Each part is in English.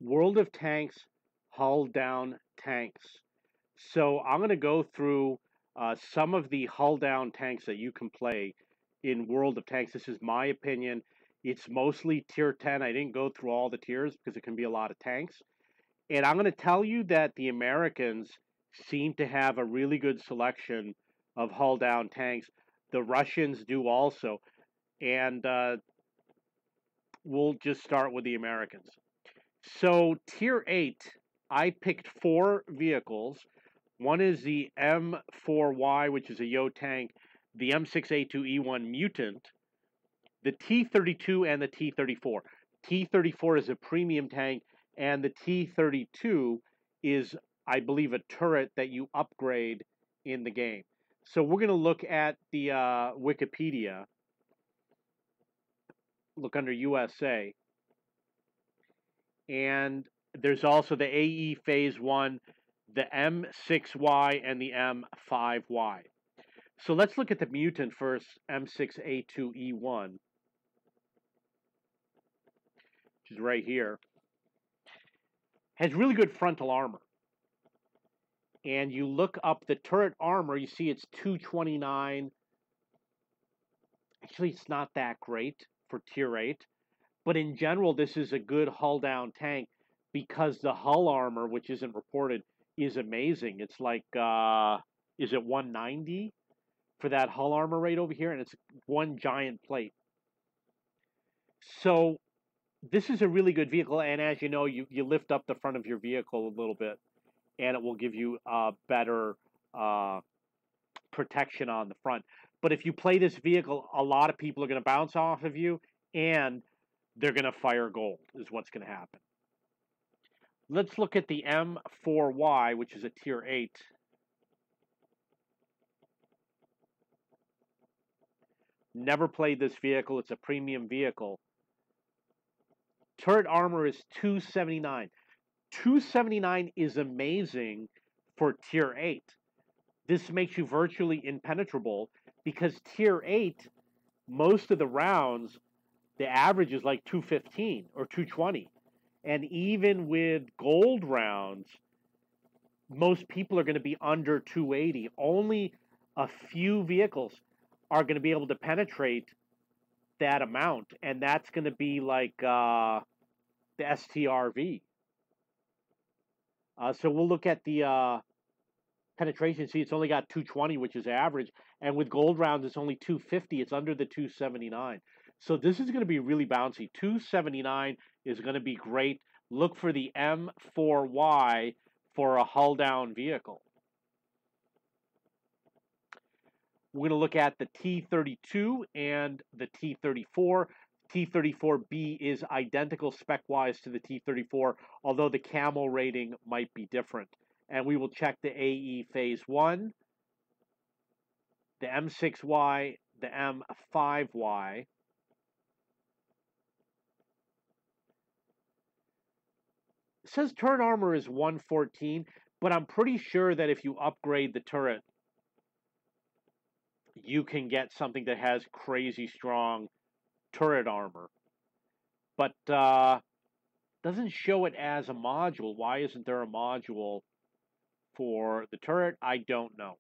World of Tanks, hull down tanks. So I'm going to go through some of the hull down tanks that you can play in World of Tanks. This is my opinion. It's mostly tier 10. I didn't go through all the tiers because it can be a lot of tanks. And I'm going to tell you that the Americans seem to have a really good selection of hull down tanks. The Russians do also. And we'll just start with the Americans. So, tier 8, I picked four vehicles. One is the M4Y, which is a Yo tank, the M6A2E1 Mutant, the T32, and the T34. T34 is a premium tank, and the T32 is, I believe, a turret that you upgrade in the game. So we're going to look at the Wikipedia, look under USA, and there's also the AE Phase 1, the M6Y, and the M5Y. So let's look at the Mutant first, M6A2E1, which is right here. Has really good frontal armor. And you look up the turret armor, you see it's 229. Actually, it's not that great for tier 8. But in general, this is a good hull down tank because the hull armor, which isn't reported, is amazing. It's like, is it 190 for that hull armor rate over here? And it's one giant plate. So this is a really good vehicle. And as you know, you lift up the front of your vehicle a little bit, and it will give you better protection on the front. But if you play this vehicle, a lot of people are going to bounce off of you, and they're going to fire gold, is what's going to happen. Let's look at the M4Y, which is a tier 8. Never played this vehicle. It's a premium vehicle. Turret armor is 279. 279 is amazing for tier 8. This makes you virtually impenetrable because tier 8, most of the rounds, the average is like 215 or 220. And even with gold rounds, most people are going to be under 280. Only a few vehicles are going to be able to penetrate that amount. And that's going to be like the STRV. So we'll look at the penetration. See, it's only got 220, which is average. And with gold rounds, it's only 250. It's under the 279. So this is going to be really bouncy. 279 is going to be great. Look for the M4Y for a hull down vehicle. We're going to look at the T32 and the T34. T34B is identical spec-wise to the T34, although the camo rating might be different. And we will check the AE Phase 1, the M6Y, the M5Y. It says turret armor is 114, but I'm pretty sure that if you upgrade the turret, you can get something that has crazy strong turret armor. But doesn't show it as a module. Why isn't there a module for the turret? I don't know.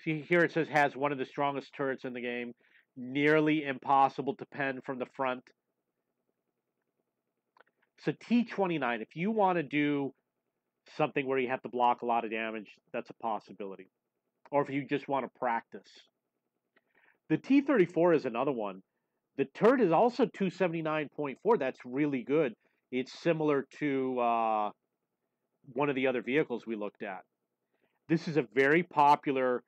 See, here it says has one of the strongest turrets in the game. Nearly impossible to pen from the front. So T29, if you want to do something where you have to block a lot of damage, that's a possibility. Or if you just want to practice. The T34 is another one. The turret is also 279.4. That's really good. It's similar to one of the other vehicles we looked at. This is a very popular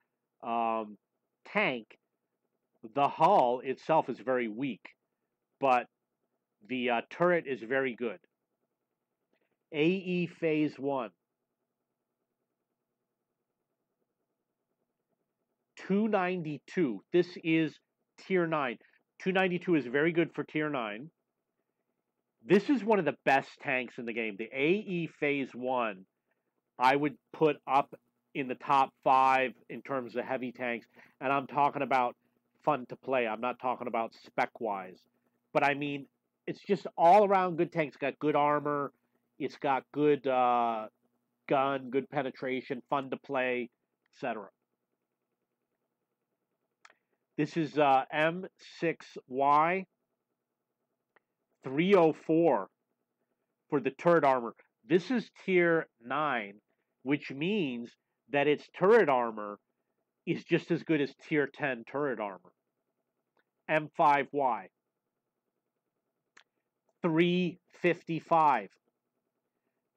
tank. The hull itself is very weak, but the turret is very good. AE Phase 1. 292. This is Tier 9. 292 is very good for Tier 9. This is one of the best tanks in the game. The AE Phase 1, I would put up in the top 5 in terms of heavy tanks. And I'm talking about fun to play. I'm not talking about spec-wise. But I mean, it's just all around good tank. It's got good armor. It's got good gun, good penetration, fun to play, etc. This is M6Y 304 for the turret armor. This is tier 9, which means that its turret armor is just as good as tier 10 turret armor. M5Y 355.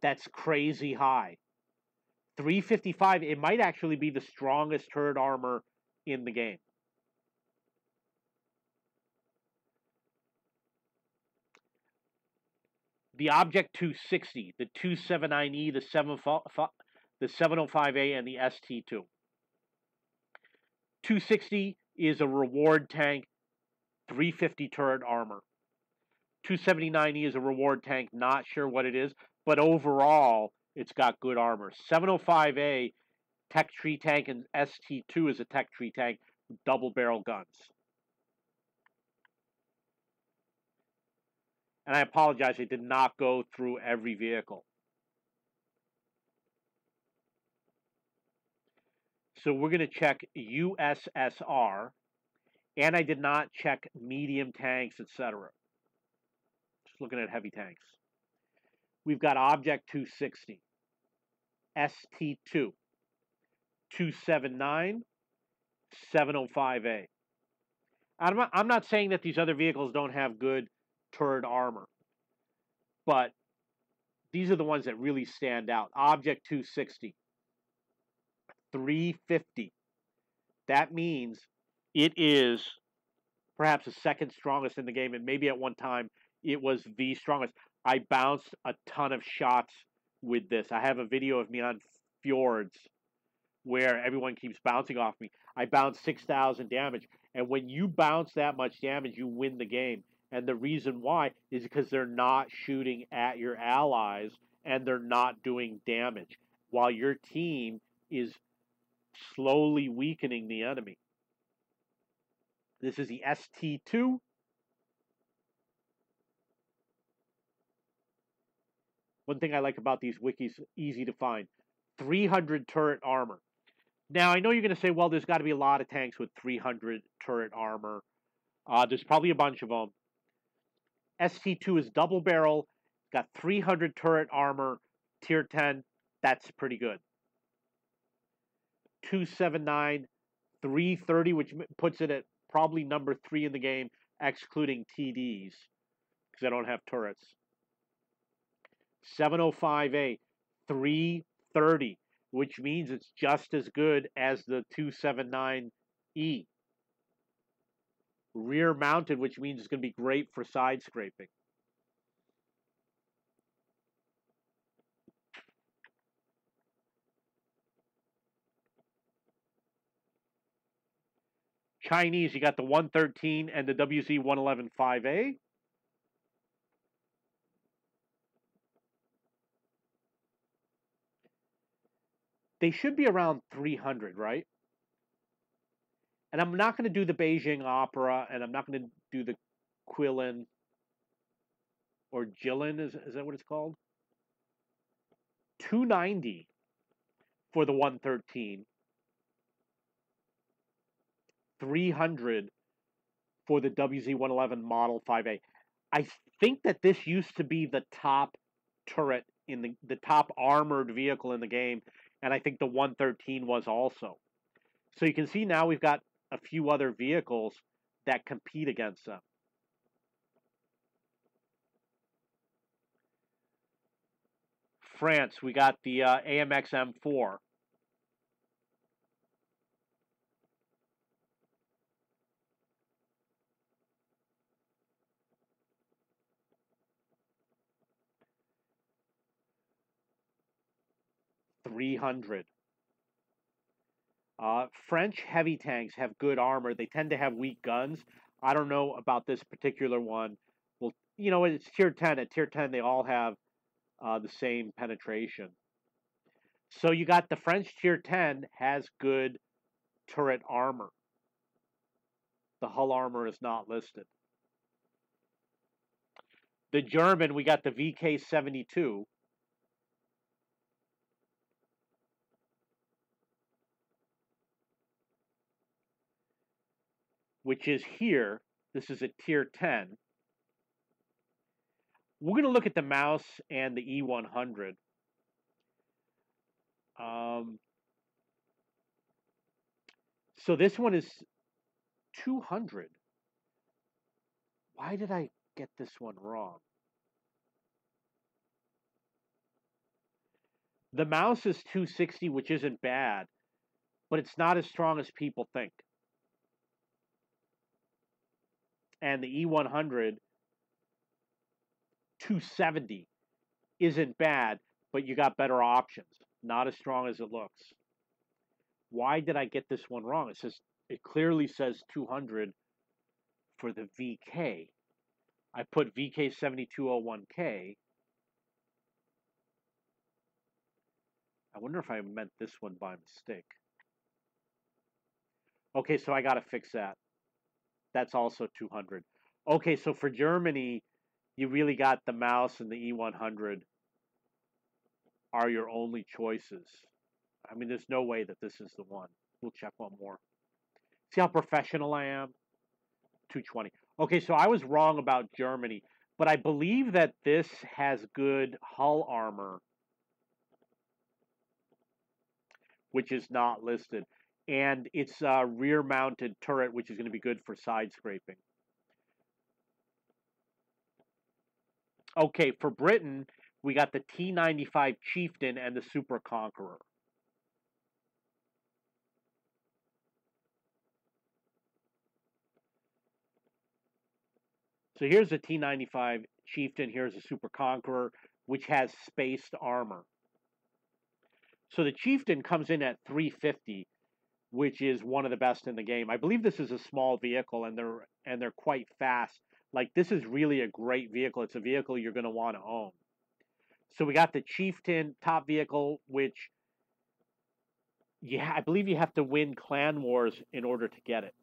That's crazy high. 355, it might actually be the strongest turret armor in the game. The Object 260, the 279E, the 705A, and the ST2. 260 is a reward tank, 350 turret armor. 279E is a reward tank, not sure what it is, but overall, it's got good armor. 705A, tech tree tank, and ST2 is a tech tree tank, double barrel guns. And I apologize, I did not go through every vehicle. So we're going to check USSR, and I did not check medium tanks, etc. Just looking at heavy tanks. We've got Object 260, ST2, 279, 705A. I'm not saying that these other vehicles don't have good turret armor, but these are the ones that really stand out. Object 260, 350. That means it is perhaps the second strongest in the game, and maybe at one time it was the strongest. I bounced a ton of shots with this. I have a video of me on fjords where everyone keeps bouncing off me. I bounced 6,000 damage, and when you bounce that much damage, you win the game. And the reason why is because they're not shooting at your allies and they're not doing damage, while your team is slowly weakening the enemy. This is the ST2. One thing I like about these wikis, easy to find. 300 turret armor. Now, I know you're going to say, well, there's got to be a lot of tanks with 300 turret armor. There's probably a bunch of them. ST2 is double barrel, got 300 turret armor, tier 10. That's pretty good. 279, 330, which puts it at probably number 3 in the game, excluding TDs, because I don't have turrets. 705A, 330, which means it's just as good as the 279E. Rear mounted, which means it's going to be great for side scraping. Chinese, you got the 113 and the WZ 111 5A. They should be around 300, right? And I'm not going to do the Beijing Opera, and I'm not going to do the Quilin or Jilin, is that what it's called? 290 for the 113, 300 for the WZ111 Model 5A. I think that this used to be the top turret in the top armored vehicle in the game, and I think the 113 was also. So you can see now we've got a few other vehicles that compete against them. France, we got the AMX M4. $300. French heavy tanks have good armor. They tend to have weak guns. I don't know about this particular one. Well, you know, it's tier 10. At tier 10, they all have the same penetration. So you got the French tier 10 has good turret armor. The hull armor is not listed. The German, we got the VK-72, which is here. This is a tier 10. We're going to look at the mouse and the E100. So this one is 200. Why did I get this one wrong? The mouse is 260, which isn't bad, but it's not as strong as people think. And the E100, 270, isn't bad, but you got better options. Not as strong as it looks. Why did I get this one wrong? It clearly says 200 for the VK. I put VK7201K. I wonder if I meant this one by mistake. Okay, so I got to fix that. That's also 200. Okay, so for Germany, you really got the mouse and the E100 are your only choices. I mean, there's no way that this is the one. We'll check one more. See how professional I am? 220. Okay, so I was wrong about Germany, but I believe that this has good hull armor, which is not listed. And it's a rear-mounted turret, which is going to be good for side scraping. Okay, for Britain, we got the T95 Chieftain and the Super Conqueror. So here's the T95 Chieftain, here's the Super Conqueror, which has spaced armor. So the Chieftain comes in at 350, which is one of the best in the game. I believe this is a small vehicle, and they're quite fast. Like, this is really a great vehicle. It's a vehicle you're going to want to own. So we got the Chieftain top vehicle, which I believe you have to win clan wars in order to get it.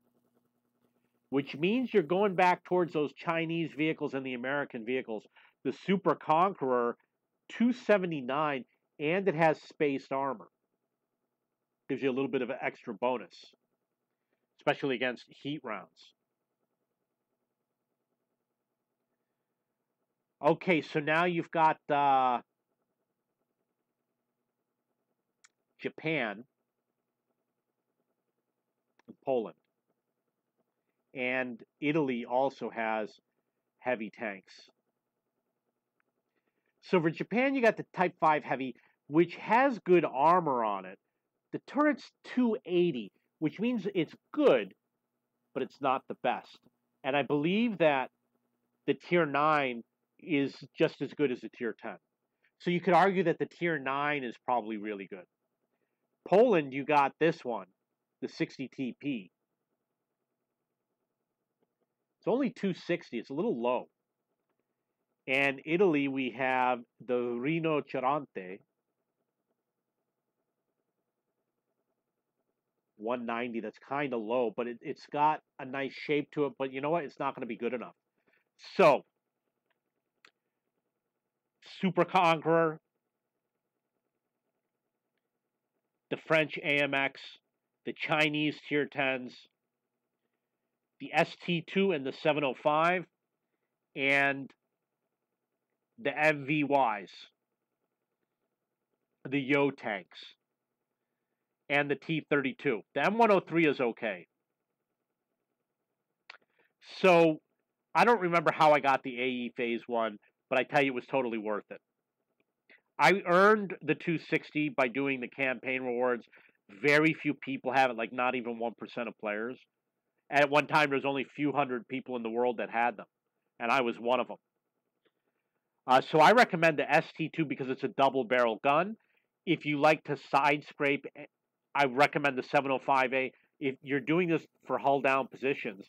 Which means you're going back towards those Chinese vehicles and the American vehicles. The Super Conqueror, 279, and it has spaced armor. Gives you a little bit of an extra bonus, especially against heat rounds. Okay, so now you've got Japan and Poland. And Italy also has heavy tanks. So for Japan, you got the Type 5 Heavy, which has good armor on it. The turret's 280, which means it's good, but it's not the best. And I believe that the Tier 9 is just as good as the Tier 10. So you could argue that the Tier 9 is probably really good. Poland, you got this one, the 60 TP. It's only 260. It's a little low. And Italy, we have the Rinoceronte, 190. That's kind of low, but it's got a nice shape to it. But you know what? It's not going to be good enough. So, Super Conqueror, the French AMX, the Chinese Tier 10s, the ST2 and the 705, and the MVYs, the Yo tanks, and the T-32. The M103 is okay. So I don't remember how I got the AE Phase 1, but I tell you it was totally worth it. I earned the 260 by doing the campaign rewards. Very few people have it, like not even 1% of players. At one time, there was only a few hundred people in the world that had them, and I was one of them. So I recommend the ST2 because it's a double barrel gun. If you like to side scrape, I recommend the 705A. If you're doing this for hull down positions,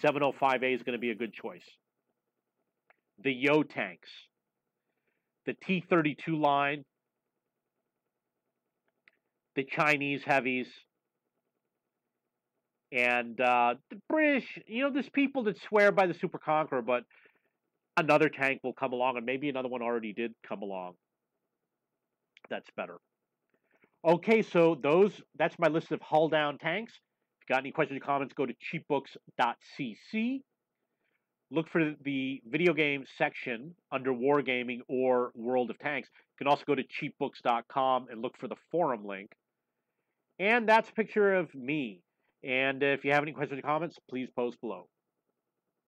705A is going to be a good choice. The Yo tanks, the T-32 line, the Chinese heavies, and the British. You know, there's people that swear by the Super Conqueror, but another tank will come along, and maybe another one already did come along. That's better. Okay, so that's my list of hull down tanks. If you got any questions or comments, go to cheapbooks.cc. Look for the video game section under Wargaming or World of Tanks. You can also go to cheapbooks.com and look for the forum link. And that's a picture of me. And if you have any questions or comments, please post below.